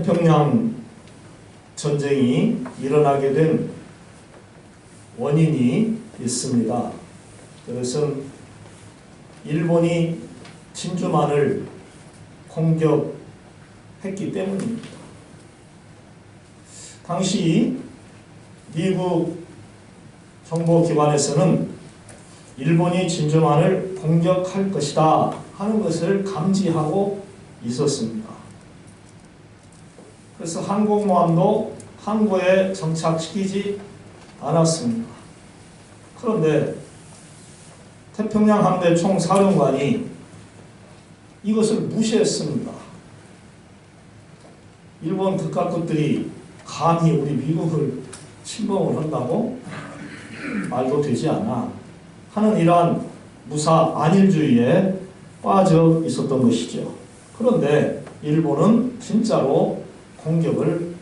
태평양 전쟁이 일어나게 된 원인이 있습니다. 그것은 일본이 진주만을 공격했기 때문입니다. 당시 미국 정보기관에서는 일본이 진주만을 공격할 것이다 하는 것을 감지하고 있었습니다. 그래서 항공모함도 항구에 정착시키지 않았습니다. 그런데 태평양 함대 총사령관이 이것을 무시했습니다. 일본 극각국들이 감히 우리 미국을 침범을 한다고? 말도 되지 않아 하는 이러한 무사 안일주의에 빠져 있었던 것이죠. 그런데 일본은 진짜로 공격을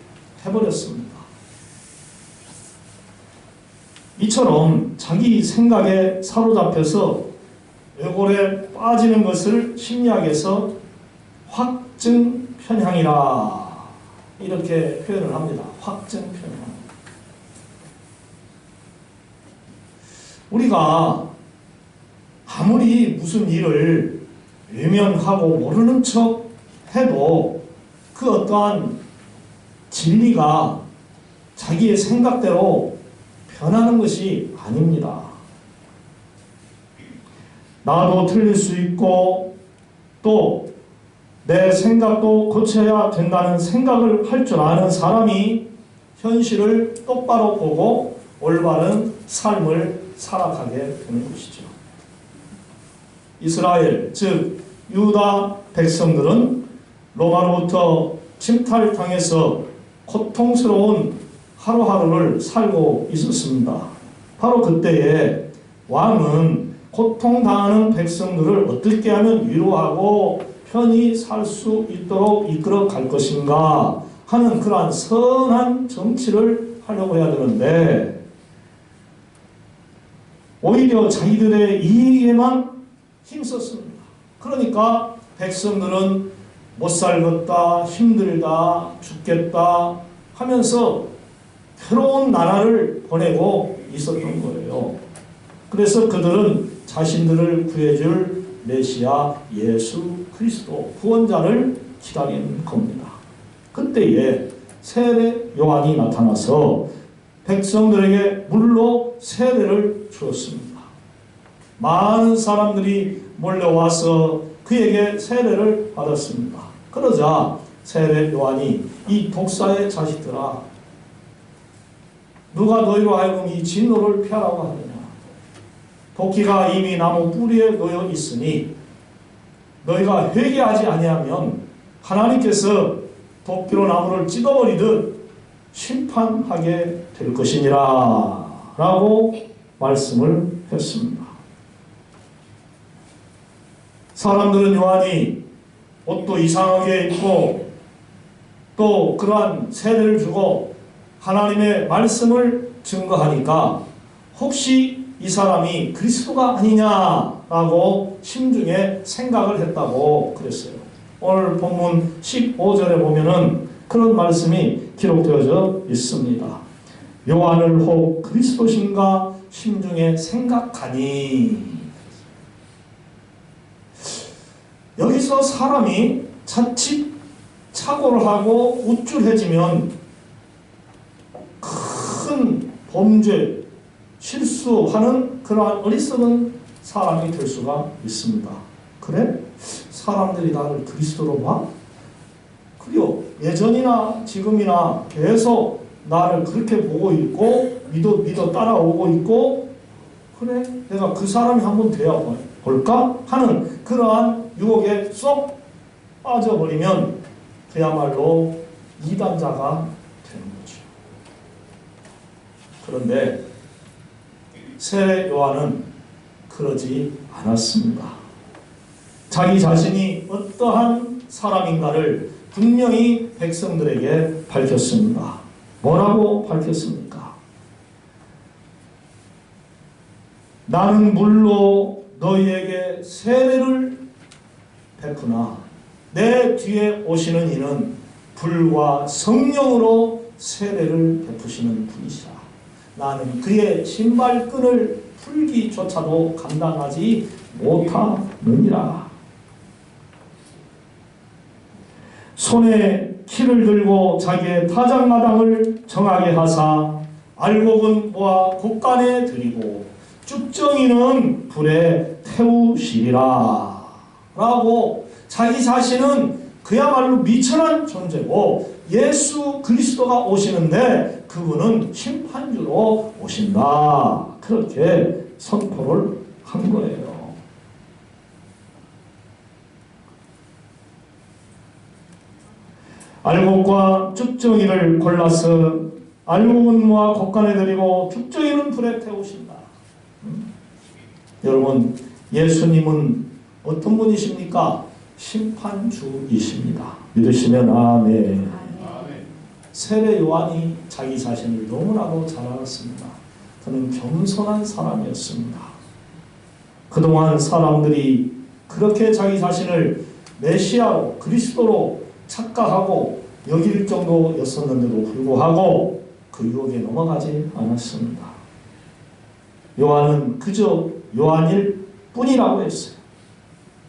해버렸습니다. 이처럼 자기 생각에 사로잡혀서 왜골에 빠지는 것을 심리학에서 확증 편향이라 이렇게 표현을 합니다. 확증 편향. 우리가 아무리 무슨 일을 외면하고 모르는 척 해도 그 어떠한 진리가 자기의 생각대로 변하는 것이 아닙니다. 나도 틀릴 수 있고 또 내 생각도 고쳐야 된다는 생각을 할 줄 아는 사람이 현실을 똑바로 보고 올바른 삶을 살아가게 되는 것이죠. 이스라엘, 즉 유다 백성들은 로마로부터 침탈당해서 고통스러운 하루하루를 살고 있었습니다. 바로 그때에 왕은 고통당하는 백성들을 어떻게 하면 위로하고 편히 살 수 있도록 이끌어 갈 것인가 하는 그러한 선한 정치를 하려고 해야 되는데 오히려 자기들의 이익에만 힘썼습니다. 그러니까 백성들은 못 살겠다, 힘들다, 죽겠다 하면서 괴로운 나라를 보내고 있었던 거예요. 그래서 그들은 자신들을 구해줄 메시아 예수 그리스도 구원자를 기다리는 겁니다. 그때에 세례 요한이 나타나서 백성들에게 물로 세례를 주었습니다. 많은 사람들이 몰려와서 그에게 세례를 받았습니다. 그러자 세례 요한이 이 독사의 자식들아 누가 너희로 하여금 이 진노를 피하라고 하느냐. 도끼가 이미 나무 뿌리에 놓여 있으니 너희가 회개하지 아니하면 하나님께서 도끼로 나무를 찢어버리듯 심판하게 될 것이니라 라고 말씀을 했습니다. 사람들은 요한이 옷도 이상하게 입고 또 그러한 세례를 주고 하나님의 말씀을 증거하니까 혹시 이 사람이 그리스도가 아니냐라고 심중에 생각을 했다고 그랬어요. 오늘 본문 15절에 보면은 그런 말씀이 기록되어져 있습니다. 요한을 혹 그리스도신가 심중에 생각하니. 여기서 사람이 자칫 착오를 하고 우쭐해지면 큰 범죄, 실수하는 그러한 어리석은 사람이 될 수가 있습니다. 그래? 사람들이 나를 그리스도로 봐? 그리고 예전이나 지금이나 계속 나를 그렇게 보고 있고 믿어 따라오고 있고 그래? 내가 그 사람이 한번 되어 볼까? 하는 그러한 유혹에 쏙 빠져버리면 그야말로 이단자가 되는 거죠. 그런데 세례 요한은 그러지 않았습니다. 자기 자신이 어떠한 사람인가를 분명히 백성들에게 밝혔습니다. 뭐라고 밝혔습니까? 나는 물로 너희에게 세례를 베푸나 내 뒤에 오시는 이는 불과 성령으로 세례를 베푸시는 분이시라. 나는 그의 신발끈을 풀기조차도 감당하지 못하느니라. 손에 키를 들고 자기의 타작마당을 정하게 하사 알곡은 모아 곡간에 들이고 쭉정이는 불에 태우시리라. 라고 자기 자신은 그야말로 미천한 존재고 예수 그리스도가 오시는데 그분은 심판주로 오신다. 그렇게 선포를 한 거예요. 알곡과 쭉정이를 골라서 알곡은 모아 곡간에 들이고 쭉정이는 불에 태우신다. 여러분, 예수님은 어떤 분이십니까? 심판주이십니다. 믿으시면 아멘. 세례 요한이 자기 자신을 너무나도 잘 알았습니다. 그는 겸손한 사람이었습니다. 그동안 사람들이 그렇게 자기 자신을 메시아로 그리스도로 착각하고 여길 정도였었는데도 불구하고 그 유혹에 넘어가지 않았습니다. 요한은 그저 요한일 뿐이라고 했어요.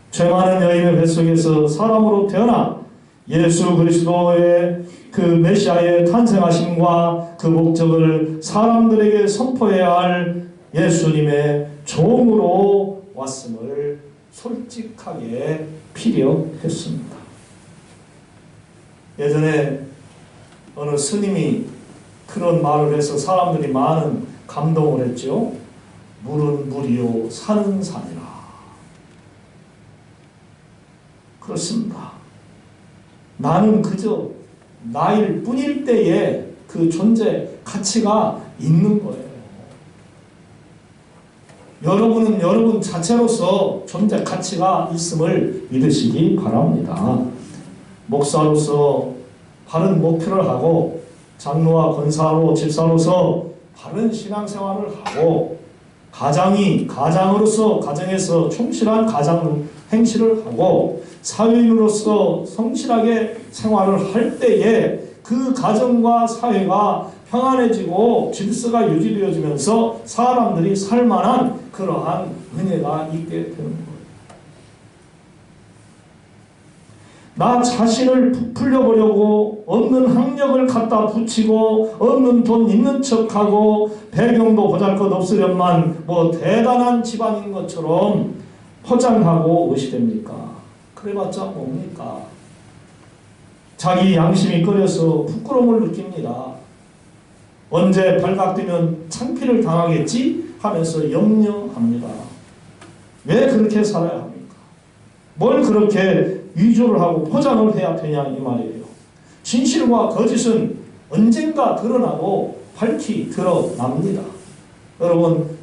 죄 많은 여인의 뱃속에서 사람으로 태어나 예수 그리스도의 그 메시아의 탄생하심과 그 목적을 사람들에게 선포해야 할 예수님의 종으로 왔음을 솔직하게 피력했습니다. 예전에 어느 스님이 그런 말을 해서 사람들이 많은 감동을 했죠. 물은 물이요 산은 산이라. 그렇습니다. 나는 그저 나일 뿐일 때에 그 존재 가치가 있는 거예요. 여러분은 여러분 자체로서 존재 가치가 있음을 믿으시기 바랍니다. 목사로서 바른 목표를 하고 장로와 권사로 집사로서 바른 신앙생활을 하고 가장으로서 가정에서 충실한 가장 행실을 하고 사회인으로서 성실하게 생활을 할 때에 그 가정과 사회가 평안해지고 질서가 유지되어지면서 사람들이 살만한 그러한 은혜가 있게 되는 거예요. 나 자신을 부풀려 보려고 없는 학력을 갖다 붙이고 없는 돈 있는 척하고 배경도 보잘것없으련만 뭐 대단한 집안인 것처럼 포장하고 무엇이됩니까? 그래봤자 뭡니까? 자기 양심이 끓여서 부끄러움을 느낍니다. 언제 발각되면 창피를 당하겠지 하면서 염려합니다. 왜 그렇게 살아야 합니까? 뭘 그렇게 위조를 하고 포장을 해야 되냐 이 말이에요. 진실과 거짓은 언젠가 드러나고 밝히 드러납니다. 여러분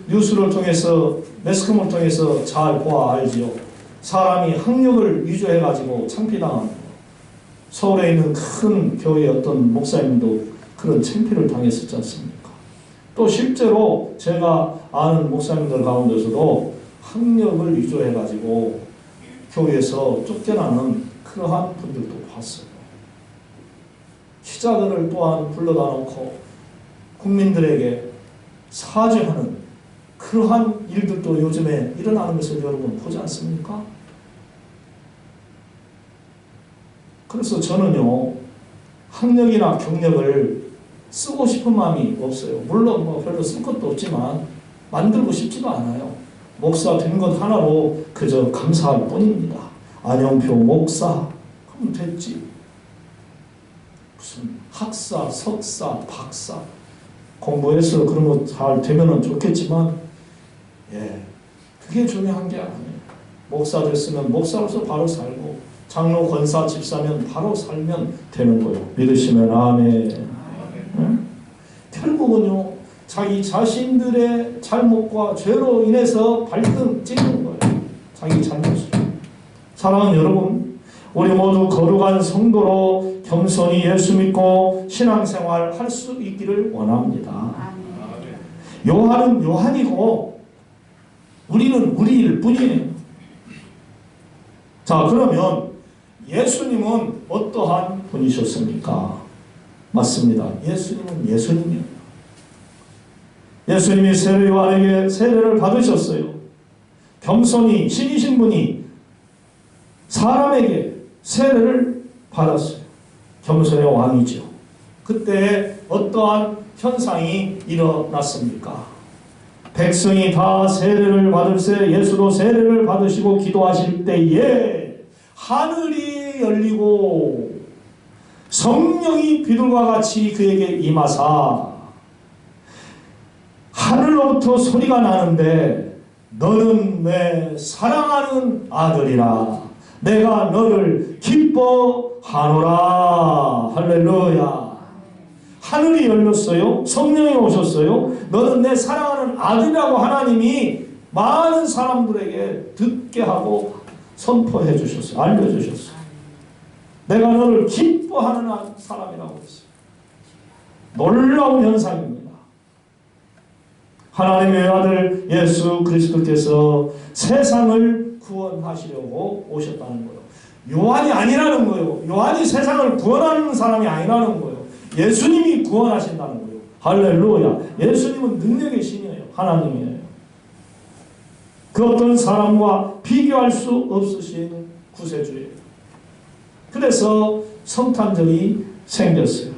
뉴스를 통해서 매스컴을 통해서 잘 보아 알지요. 사람이 학력을 위조해가지고 창피당한 서울에 있는 큰 교회 어떤 목사님도 그런 창피를 당했었지 않습니까? 또 실제로 제가 아는 목사님들 가운데서도 학력을 위조해가지고 교회에서 쫓겨나는 그러한 분들도 봤어요. 기자들을 또한 불러다 놓고 국민들에게 사죄하는 그러한 일들도 요즘에 일어나는 것을 여러분 보지 않습니까? 그래서 저는요, 학력이나 경력을 쓰고 싶은 마음이 없어요. 물론 뭐 별로 쓸 것도 없지만 만들고 싶지도 않아요. 목사 된 것 하나로 그저 감사할 뿐입니다. 안영표 목사 하면 됐지. 무슨 학사, 석사, 박사 공부해서 그런 거 잘 되면 좋겠지만 그게 중요한 게 아니에요. 목사 됐으면 목사로서 바로 살고 장로, 권사, 집사면 바로 살면 되는 거예요. 믿으시면 아멘. 응? 결국은요, 자기 자신들의 잘못과 죄로 인해서 발등 찍는 거예요. 자기 잘못을. 사랑하는 여러분, 우리 모두 거룩한 성도로 겸손히 예수 믿고 신앙생활 할 수 있기를 원합니다. 요한은 요한이고 우리는 우리일 뿐이에요. 자, 그러면 예수님은 어떠한 분이셨습니까? 맞습니다. 예수님은 예수님이에요. 예수님이 세례요한에게 세례를 받으셨어요. 겸손히 신이신 분이 사람에게 세례를 받았어요. 겸손의 왕이죠. 그때 어떠한 현상이 일어났습니까? 백성이 다 세례를 받을세 예수도 세례를 받으시고 기도하실 때에 하늘이 열리고 성령이 비둘과 같이 그에게 임하사 하늘로부터 소리가 나는데 너는 내 사랑하는 아들이라 내가 너를 기뻐하노라. 할렐루야. 하늘이 열렸어요. 성령이 오셨어요. 너는 내 사랑하는 아들이라고 하나님이 많은 사람들에게 듣게 하고 선포해 주셨어요. 알려주셨어요. 내가 너를 기뻐하는 사람이라고 했어요. 놀라운 현상입니다. 하나님의 아들 예수 그리스도께서 세상을 구원하시려고 오셨다는 거예요. 요한이 아니라는 거예요. 요한이 세상을 구원하는 사람이 아니라는 거예요. 예수님이 구원하신다는 거예요. 할렐루야. 예수님은 능력의 신이에요. 하나님이에요. 그 어떤 사람과 비교할 수 없으신 구세주예요. 그래서 성탄절이 생겼어요.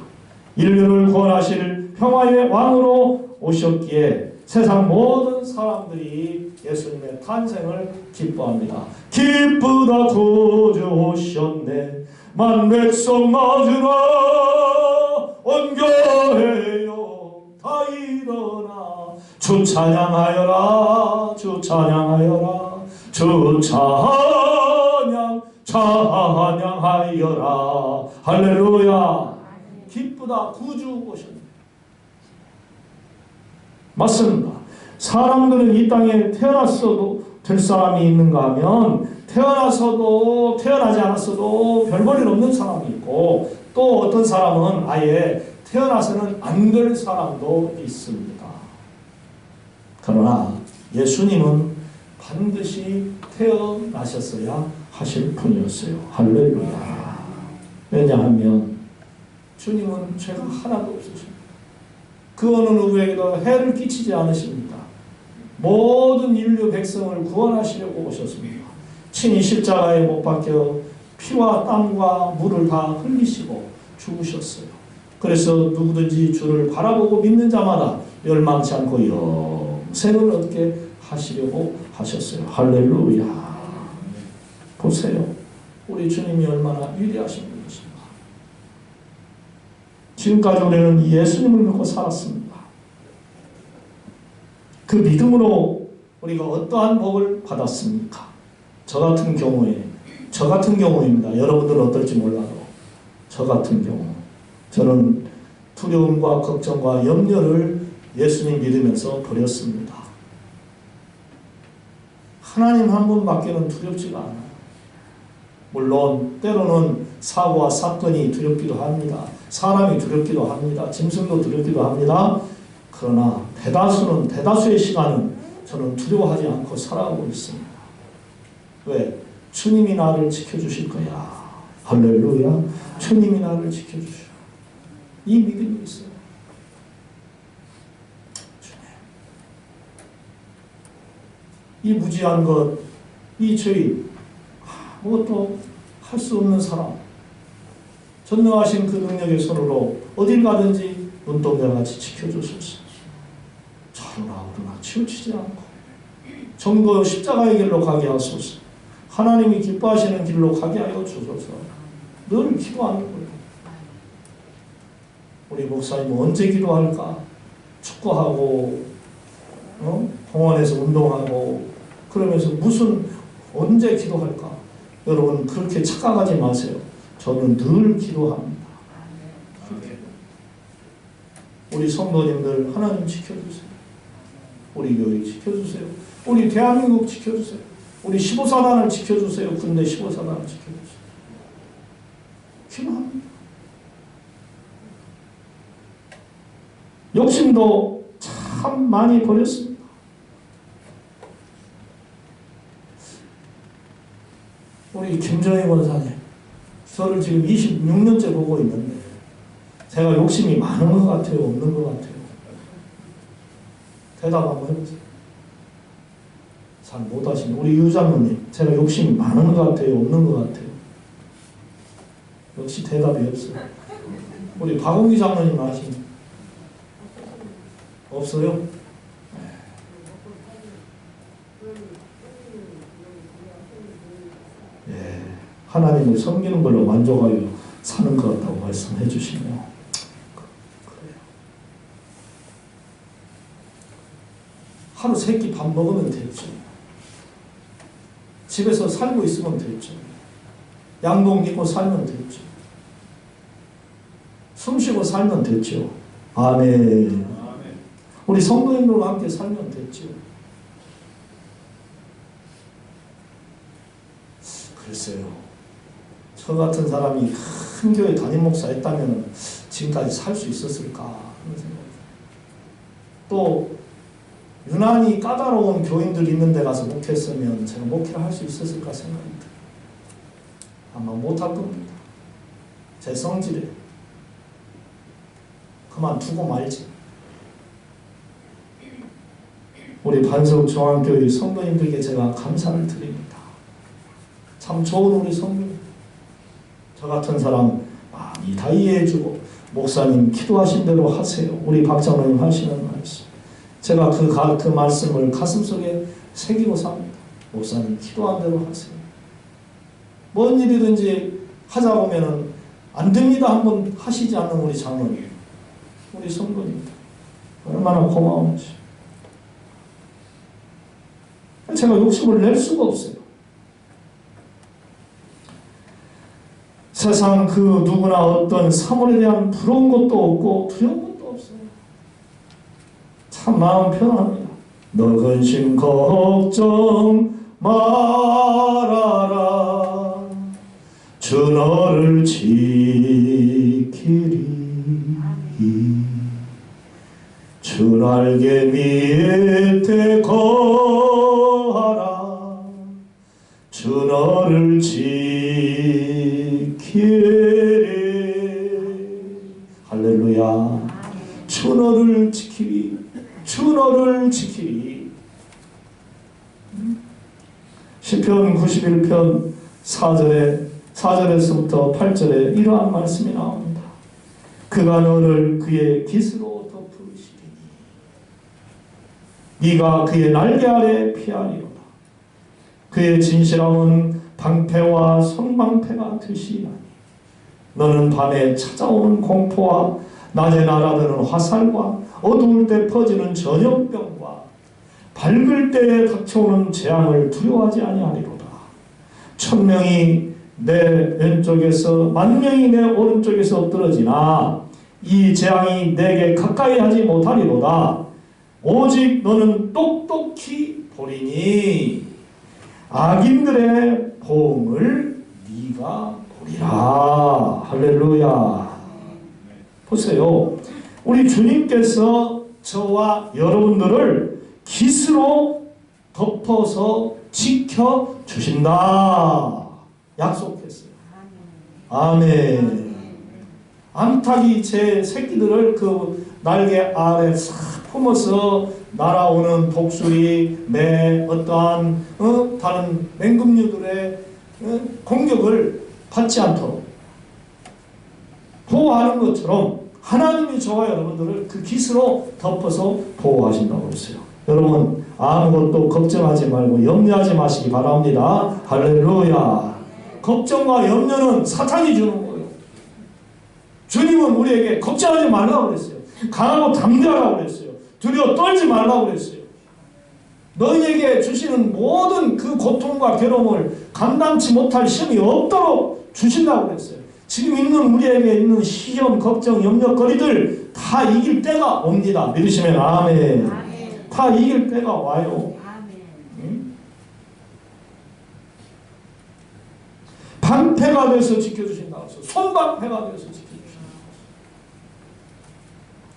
인류를 구원하실 평화의 왕으로 오셨기에 세상 모든 사람들이 예수님의 탄생을 기뻐합니다. 기쁘다 구주 오셨네 만 백성 맞으라 온 교회여 다 일어나 주 찬양하여라 주 찬양하여라 주 찬양하여라. 할렐루야. 기쁘다 구주 오셨네. 맞습니다. 사람들은 이 땅에 태어났어도 될 사람이 있는가 하면 태어나서도 태어나지 않았어도 별 볼일 없는 사람이 있고 또 어떤 사람은 아예 태어나서는 안 될 사람도 있습니다. 그러나 예수님은 반드시 태어나셨어야 하실 분이었어요. 할렐루야. 왜냐하면 주님은 죄가 하나도 없으십니다. 그 어느 누구에게도 해를 끼치지 않으십니다. 모든 인류 백성을 구원하시려고 오셨습니다. 친히 십자가에 못 박혀 피와 땀과 물을 다 흘리시고 죽으셨어요. 그래서 누구든지 주를 바라보고 믿는 자마다 멸망치 않고 영생을 얻게 하시려고 하셨어요. 할렐루야. 보세요. 우리 주님이 얼마나 위대하신 분이십니까. 지금까지 우리는 예수님을 믿고 살았습니다. 그 믿음으로 우리가 어떠한 복을 받았습니까? 저 같은 경우입니다. 여러분들은 어떨지 몰라도 저 같은 경우 저는 두려움과 걱정과 염려를 예수님 믿으면서 버렸습니다. 하나님 한 분밖에는 두렵지가 않아요. 물론 때로는 사고와 사건이 두렵기도 합니다. 사람이 두렵기도 합니다. 짐승도 두렵기도 합니다. 그러나 대다수의 시간은 저는 두려워하지 않고 살아가고 있습니다. 왜? 주님이 나를 지켜주실 거야. 할렐루야. 주님이 나를 지켜주셔. 이 믿음이 있어요. 주님. 이 무지한 것, 이 죄, 아무것도 할 수 없는 사람, 전능하신 그 능력의 손으로 어딜 가든지 눈동자같이 지켜주소서. 저러나 오르나 치우치지 않고 정도 십자가의 길로 가게 하소서. 하나님이 기뻐하시는 길로 가게 하여 주소서. 늘 기도하는 거예요. 우리 목사님은 언제 기도할까? 축구하고 공원에서 운동하고 그러면서 언제 기도할까? 여러분 그렇게 착각하지 마세요. 저는 늘 기도합니다. 우리 성도님들 하나님 지켜주세요. 우리 교회 지켜주세요. 우리 대한민국 지켜주세요. 우리 15사단을 지켜주세요. 군대 15사단을 지켜주세요. 기도합니다. 욕심도 참 많이 버렸습니다. 우리 김정희 권사님 저를 지금 26년째 보고 있는데 제가 욕심이 많은 것 같아요? 없는 것 같아요? 대답 한번 해보세요. 잘 못하시네. 우리 유장로님, 제가 욕심이 많은 것 같아요? 없는 것 같아요? 역시 대답이 없어요. 우리 박홍기 장로님 아시네? 없어요? 예, 하나님을 섬기는 걸로 만족하여 사는 것 같다고 말씀해 주시네요. 그래요. 하루 세 끼 밥 먹으면 됐죠. 집에서 살고 있으면 됐죠. 양복 입고 살면 됐죠. 숨쉬고 살면 됐죠. 아멘. 우리 성도님들과 함께 살면 됐죠. 글쎄요. 저 같은 사람이 큰 교회 담임 목사 했다면 지금까지 살 수 있었을까 하는 생각이. 또 유난히 까다로운 교인들 있는 데 가서 목회했으면 제가 목회를 할 수 있었을까 생각합니다. 아마 못할 겁니다. 제 성질에 그만두고 말지. 우리 반석 중앙교회 성도님들께 제가 감사를 드립니다. 참 좋은 우리 성도님. 저 같은 사람 많이 다 이해해주고 목사님 기도하신 대로 하세요. 우리 박장로님 하시는 말씀. 제가 그 말씀을 가슴속에 새기고 삽니다. 목사님 기도한 대로 하세요. 뭔 일이든지 하자 보면은 안 됩니다 한번 하시지 않는 우리 장로님, 우리 성도님들 얼마나 고마운지. 제가 욕심을 낼 수가 없어요. 세상 그 누구나 어떤 사물에 대한 부러운 것도 없고 두려운 것도 없어요. 참 마음 편합니다. 너 근심 걱정 말아라. 주 너를 지키리. 주 날개 밑에 거하라. 주 너를 지키리. 할렐루야. 주 너를 지키리. 주 너를 지키리. 시편 91편 4절에서부터 8절에 이러한 말씀이 나옵니다. 그가 너를 그의 깃으로 덮으시리니 네가 그의 날개 아래 피하리로다. 그의 진실함은 방패와 성방패가 되시나니 너는 밤에 찾아오는 공포와 낮에 날아드는 화살과 어두울 때 퍼지는 전염병과 밝을 때에 닥쳐오는 재앙을 두려워하지 아니하리로다. 1000명이 내 왼쪽에서 10,000명이 내 오른쪽에서 엎드러지나 이 재앙이 내게 가까이 하지 못하리로다. 오직 너는 똑똑히 보리니 악인들의 보응을 네가 보리라. 할렐루야. 보세요. 우리 주님께서 저와 여러분들을 깃으로 덮어서 지켜주신다. 약속했어요. 아멘. 암탉이 제 새끼들을 그 날개 아래 싹 품어서 날아오는 독수리, 매, 어떠한 다른 맹금류들의 공격을 받지 않도록 보호하는 것처럼 하나님이 저와 여러분들을 그 깃으로 덮어서 보호하신다고 했어요. 여러분 아무것도 걱정하지 말고 염려하지 마시기 바랍니다. 할렐루야. 걱정과 염려는 사탄이 주는 거예요. 주님은 우리에게 걱정하지 말라고 그랬어요. 강하고 담대하라고 그랬어요. 두려워 떨지 말라고 그랬어요. 너희에게 주시는 모든 그 고통과 괴로움을 감당치 못할 시험이 없도록 주신다고 그랬어요. 지금 있는 우리에게 있는 시험, 걱정, 염려거리들 다 이길 때가 옵니다. 믿으시면 아멘. 아멘. 다 이길 때가 와요. 응? 방패가 되어서 지켜주신다고 했어요. 손방패가 되어서 지켜주신다고 했어요.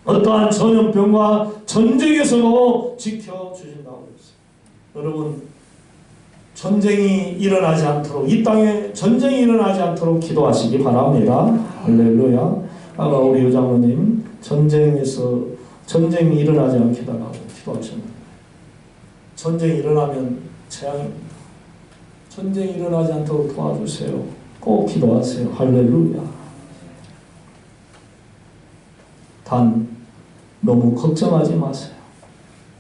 어떠한 전염병과 전쟁에서도 지켜주신다고 했어요. 여러분 전쟁이 일어나지 않도록, 이 땅에 전쟁이 일어나지 않도록 기도하시기 바랍니다. 할렐루야. 아까 우리 요장로님 전쟁이 일어나지 않게 달라고 기도하셨는데, 전쟁이 일어나면 재앙입니다. 전쟁이 일어나지 않도록 도와주세요. 꼭 기도하세요. 할렐루야. 단 너무 걱정하지 마세요.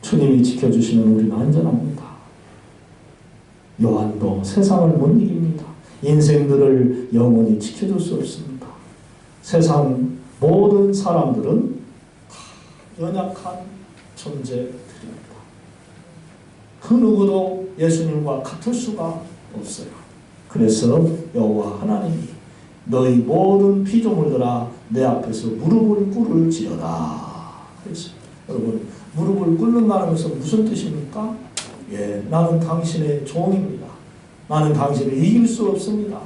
주님이 지켜주시면 우리는 안전합니다. 요한도 세상을 못 이깁니다. 인생들을 영원히 지켜줄 수 없습니다. 세상 모든 사람들은 다 연약한 존재들입니다. 그 누구도 예수님과 같을 수가 없어요. 그래서 여호와 하나님이 너희 모든 피조물들아 내 앞에서 무릎을 꿇을지어다. 그래서 여러분, 무릎을 꿇는다는 것은 무슨 뜻입니까? 나는 당신의 종입니다. 나는 당신을 이길 수 없습니다.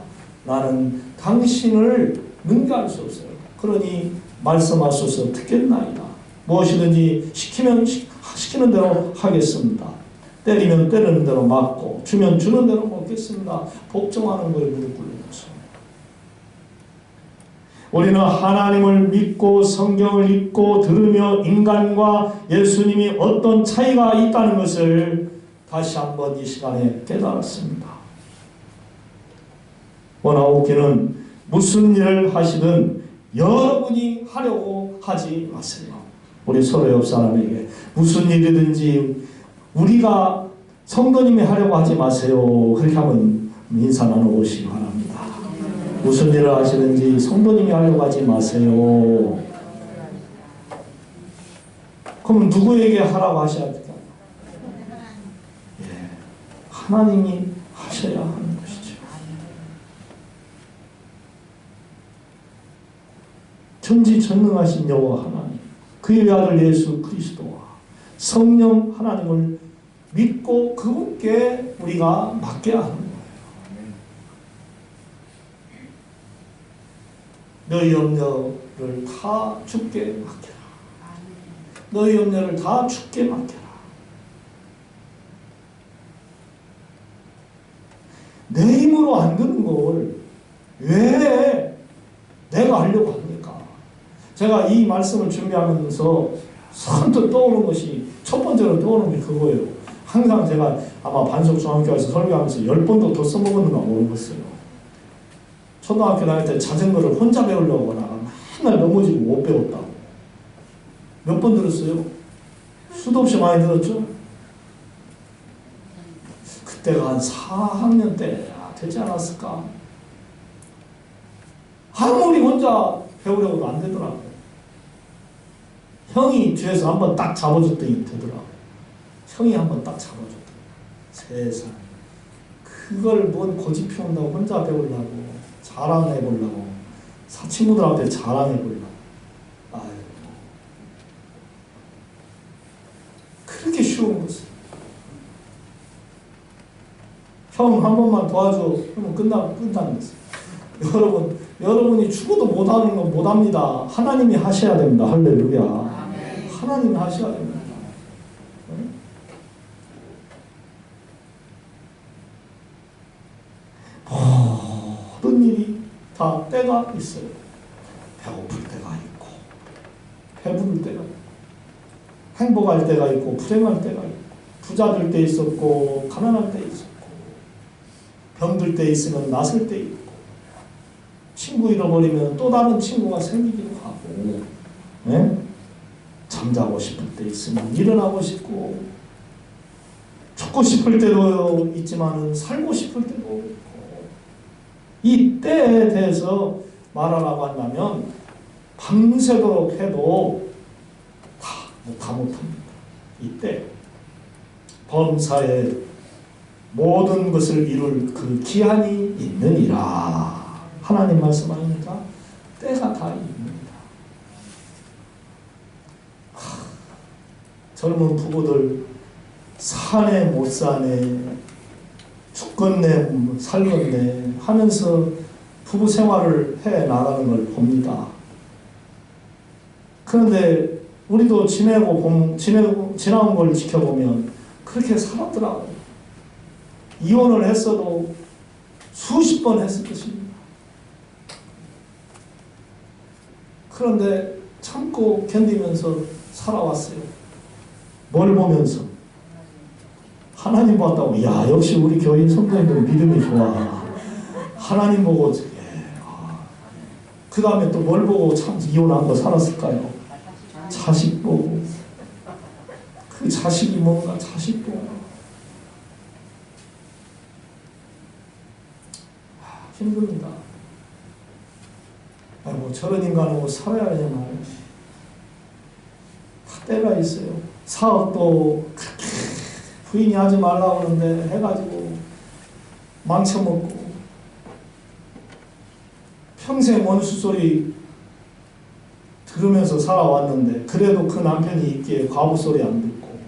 나는 당신을 능가할 수 없어요. 그러니 말씀하소서 듣겠나이다. 무엇이든지 시키는 대로 하겠습니다. 때리면 때리는 대로 맞고 주면 주는 대로 먹겠습니다. 복종하는 거에 무릎 꿇는 것입니다. 우리는 하나님을 믿고 성경을 읽고 들으며 인간과 예수님이 어떤 차이가 있다는 것을 다시 한번 이 시간에 깨달았습니다. 원하옵기는 무슨 일을 하시든 여러분이 하려고 하지 마세요. 우리 서로 옆 사람에게 무슨 일이든지 우리가 성도님이 하려고 하지 마세요. 그렇게 하면 인사 나눠보시기 바랍니다. 무슨 일을 하시든지 성도님이 하려고 하지 마세요. 그럼 누구에게 하라고 하셔야 될까요? 하나님이 하셔야 하는 것이죠. 전지전능하신 여호와 하나님, 그의 아들 예수 그리스도와 성령 하나님을 믿고 그분께 우리가 맡겨야 하는 거예요. 너희 염려를 다 주께 맡겨라. 너희 염려를 다 주께 맡겨라. 내 힘으로 안 되는 걸 왜 내가 하려고 합니까? 제가 이 말씀을 준비하면서 선뜻 떠오른 것이, 첫 번째로 떠오른 게 그거예요. 항상 제가 아마 반석중앙교회에서 설교하면서 10번도 더 써먹었는가 모르겠어요. 초등학교 다닐 때 자전거를 혼자 배우려고 하다가 맨날 넘어지고 못 배웠다고. 몇 번 들었어요? 수도 없이 많이 들었죠? 그때가 한 4학년 때 되지 않았을까? 아무리 혼자 배우려고도 안 되더라고요. 형이 뒤에서 한번 딱 잡아줬더니 되더라고요. 형이 한번 딱 잡아줬더니. 세상에. 그걸 뭔 고집 피운다고 혼자 배우려고, 자랑해보려고, 친구들한테 자랑해보려고. 아이고. 그렇게 쉬운 것을. 형 한 번만 도와줘. 그러면 끝나는 거예요. 여러분이 죽어도 못하는 건 못합니다. 하나님이 하셔야 됩니다. 할렐루야. 아멘. 하나님이 하셔야 됩니다. 모든 일이 다 때가 있어요. 배고플 때가 있고, 배부를 때가 있고, 행복할 때가 있고, 불행할 때가 있고, 부자 될 때 있었고, 가난할 때 있었고, 병들 때 있으면 낫을 때 있고, 친구 잃어버리면 또 다른 친구가 생기기도 하고, 네? 잠자고 싶을 때 있으면 일어나고 싶고, 죽고 싶을 때도 있지만 살고 싶을 때도 있고, 이 때에 대해서 말하라고 한다면 밤새도록 해도 다 못합니다. 이때 범사에 모든 것을 이룰 그 기한이 있느니라. 하나님 말씀 아닙니까? 때가 다 있습니다. 젊은 부부들 사네 못 사네, 죽겠네 살겠네 하면서 부부 생활을 해 나가는 걸 봅니다. 그런데 우리도 지나온 걸 지켜보면 그렇게 살았더라고요. 이혼을 했어도 수십 번 했을 것입니다. 그런데 참고 견디면서 살아왔어요. 뭘 보면서? 하나님 봤다고. 야, 역시 우리 교인 성도님들 믿음이 좋아. 하나님 보고. 그 다음에 또 뭘 보고 참 이혼하고 살았을까요? 자식 보고. 그 자식이 뭔가 자식 보고. 힘듭니다. 뭐 저런 인간하고 살아야 하냐 말이지. 다 때가 있어요. 사업도 부인이 하지 말라고 그러는데 해가지고 망쳐먹고 평생 원수 소리 들으면서 살아왔는데 그래도 그 남편이 있기에 과부 소리 안 듣고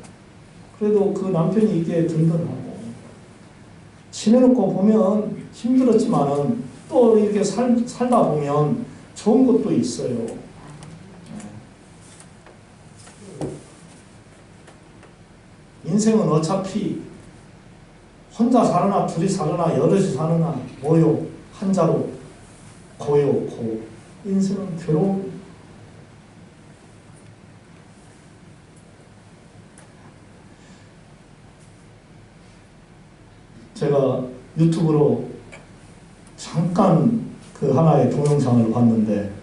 그래도 그 남편이 있기에 든든하고 지내놓고 보면 힘들었지만은 또 이렇게 살다 보면 좋은 것도 있어요. 인생은 어차피 혼자 살으나 둘이 살으나 여럿이 살으나 뭐요? 한자로 고요 고. 인생은 괴로움. 제가 유튜브로 잠깐 그 하나의 동영상을 봤는데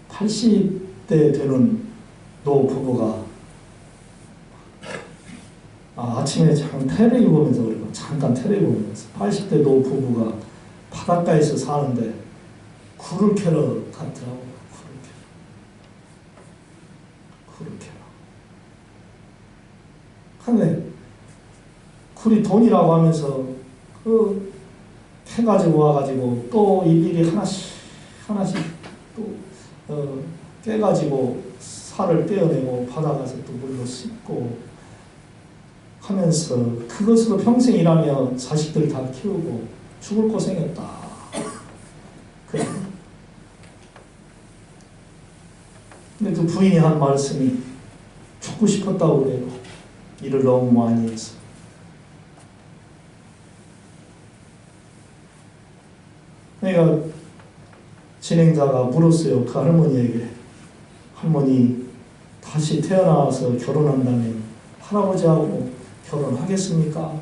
80대 되는 노 부부가 아침에 잠깐 텔레비 보면서 그래요. 잠깐 텔레비 보면서 80대 노 부부가 바닷가에서 사는데 굴을 캐러 갔더라고요. 굴을 캐러. 근데 굴이 돈이라고 하면서 그 캐가지고 와가지고 또 일일이 하나씩 또 깨가지고 살을 떼어내고 바다가서 또 물로 씻고 하면서 그것으로 평생 일하며 자식들 다 키우고 죽을 고생했다. 그래. 근데 그 부인이 한 말씀이 죽고 싶었다고 그래요. 일을 너무 많이 해서. 그러니까 진행자가 물었어요. 그 할머니에게. 할머니 다시 태어나서 결혼한다면 할아버지하고 결혼하겠습니까?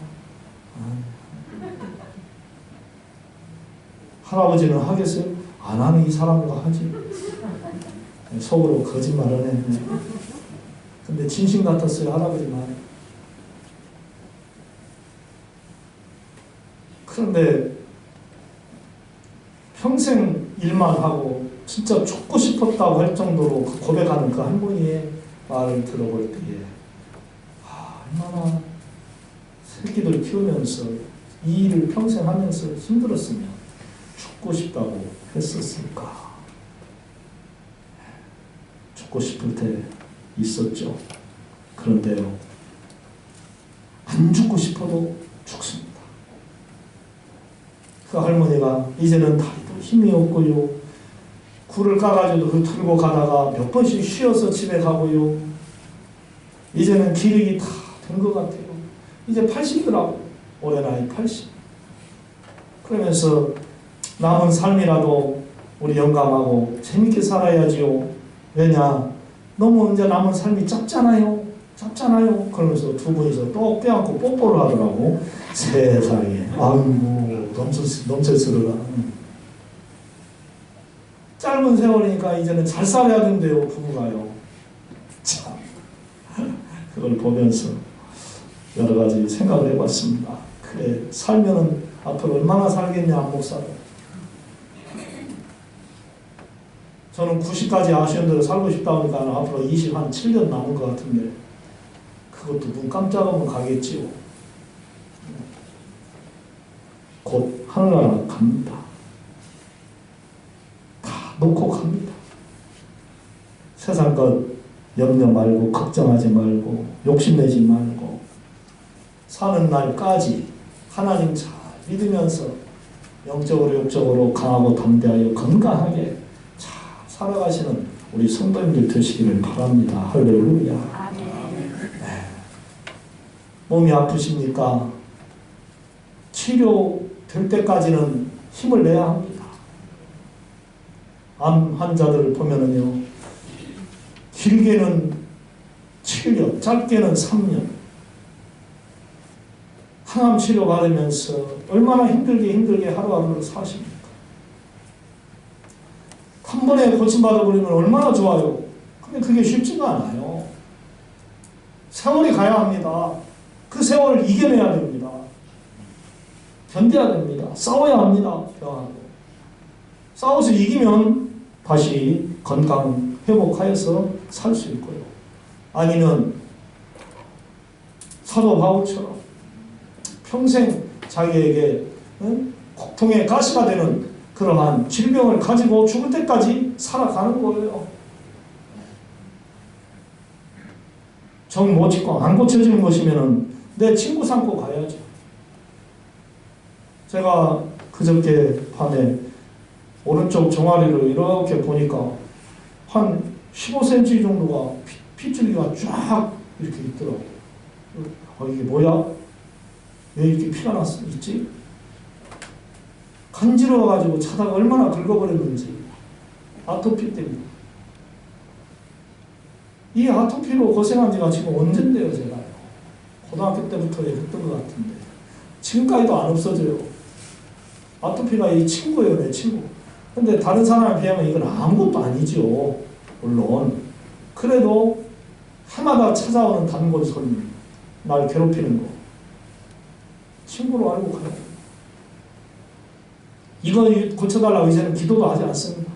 할아버지는 하겠어요? 안 하는 이 사람과 하지. 속으로 거짓말을 했네. 근데 진심 같았어요. 할아버지 말. 그런데 평생 일만 하고 진짜 죽고 싶었다고 할 정도로 고백하는 그 할머니의 말을 들어볼 때에 얼마나 새끼들 키우면서 이 일을 평생 하면서 힘들었으면 죽고 싶다고 했었을까. 죽고 싶을 때 있었죠. 그런데요, 안 죽고 싶어도 죽습니다. 그 할머니가 이제는 다리도 힘이 없고요. 굴을 까가지고 그 들고 가다가 몇 번씩 쉬어서 집에 가고요. 이제는 기력이 다 된 것 같아요. 이제 80이더라고. 올해 나이 80. 그러면서 남은 삶이라도 우리 영감하고 재밌게 살아야지요. 왜냐? 너무 이제 남은 삶이 짧잖아요. 그러면서 두 분이서 또 껴안고 뽀뽀를 하더라고. 세상에. 아이고, 넘칠스러라. 짧은 세월이니까 이제는 잘 살아야 된대요, 부부가요. 참. 그걸 보면서 여러 가지 생각을 해봤습니다. 그래, 살면은 앞으로 얼마나 살겠냐, 안 목사로. 저는 90까지 아쉬운 대로 살고 싶다 보니까 앞으로 27년 남은 것 같은데 그것도 눈 깜짝하면 가겠지요. 곧 하늘나라 갑니다. 다 놓고 갑니다. 세상 것 염려 말고 걱정하지 말고 욕심내지 말고 사는 날까지 하나님 잘 믿으면서 영적으로 육적으로 강하고 담대하여 건강하게 잘 살아가시는 우리 성도님들 되시기를 바랍니다. 할렐루야. 네. 몸이 아프십니까? 치료될 때까지는 힘을 내야 합니다. 암 환자들을 보면은요, 길게는 7년, 짧게는 3년 항암 치료 받으면서 얼마나 힘들게 하루하루를 사십니까? 한 번에 고침받아버리면 얼마나 좋아요. 근데 그게 쉽지가 않아요. 세월이 가야 합니다. 그 세월을 이겨내야 됩니다. 견뎌야 됩니다. 싸워야 합니다. 병하고. 싸워서 이기면 다시 건강 회복하여서 살 수 있고요. 아니면 사도 바울처럼 평생 자기에게 고통의 가시가 되는 그러한 질병을 가지고 죽을 때까지 살아가는 거예요. 정 못 짓고 안 고쳐지는 것이면 내 친구 삼고 가야죠. 제가 그저께 밤에 오른쪽 종아리를 이렇게 보니까 한 15cm 정도가 핏줄기가 쫙 이렇게 있더라고요. 이게 뭐야? 왜 이렇게 피가 있지? 간지러워가지고 자다가 얼마나 긁어버렸는지. 아토피 때문에. 이 아토피로 고생한 지가 지금 언젠데요, 제가요. 고등학교 때부터 했던 것 같은데. 지금까지도 안 없어져요. 아토피가 이 친구예요, 내 친구. 근데 다른 사람에 비하면 이건 아무것도 아니죠. 물론. 그래도 해마다 찾아오는 단골 손님, 날 괴롭히는 거. 친구로 알고 가요. 이거 고쳐달라고 이제는 기도도 하지 않습니다.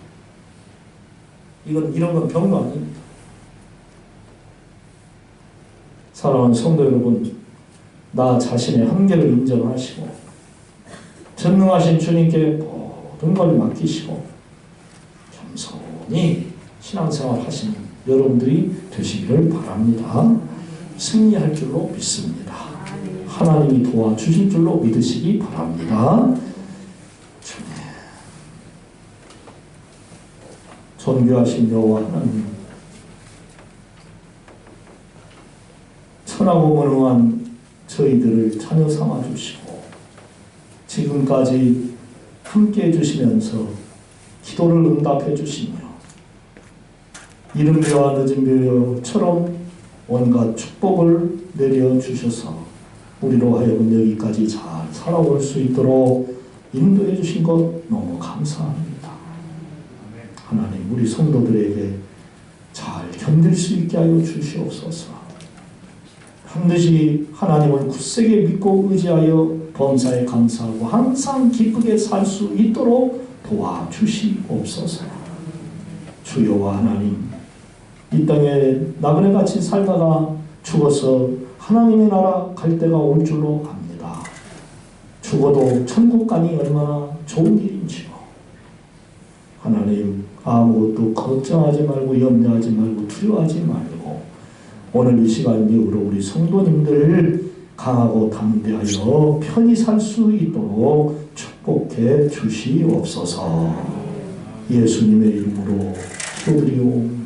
이런 건 병도 아닙니다. 사랑하는 성도 여러분, 나 자신의 한계를 인정하시고 전능하신 주님께 모든 걸 맡기시고 겸손히 신앙생활 하시는 여러분들이 되시기를 바랍니다. 승리할 줄로 믿습니다. 하나님이 도와주실 줄로 믿으시기 바랍니다. 존귀하신 여호와 하나님, 천하고 무능한 저희들을 자녀 삼아 주시고 지금까지 함께 해주시면서 기도를 응답해 주시며 이른 벼와 늦은 벼처럼 온갖 축복을 내려주셔서 우리로 하여금 여기까지 잘 살아올 수 있도록 인도해 주신 것 너무 감사합니다. 하나님, 우리 성도들에게 잘 견딜 수 있게 하여 주시옵소서. 반드시 하나님을 굳세게 믿고 의지하여 범사에 감사하고 항상 기쁘게 살 수 있도록 도와주시옵소서. 주여와 하나님, 이 땅에 나그네같이 살다가 죽어서 하나님의 나라 갈 때가 올 줄로 압니다. 죽어도 천국 가니 얼마나 좋은 일인지요. 하나님, 아무것도 걱정하지 말고 염려하지 말고 두려워하지 말고 오늘 이 시간 이후로 우리 성도님들 강하고 담대하여 편히 살 수 있도록 축복해 주시옵소서. 예수님의 이름으로 기도드리옵나이다.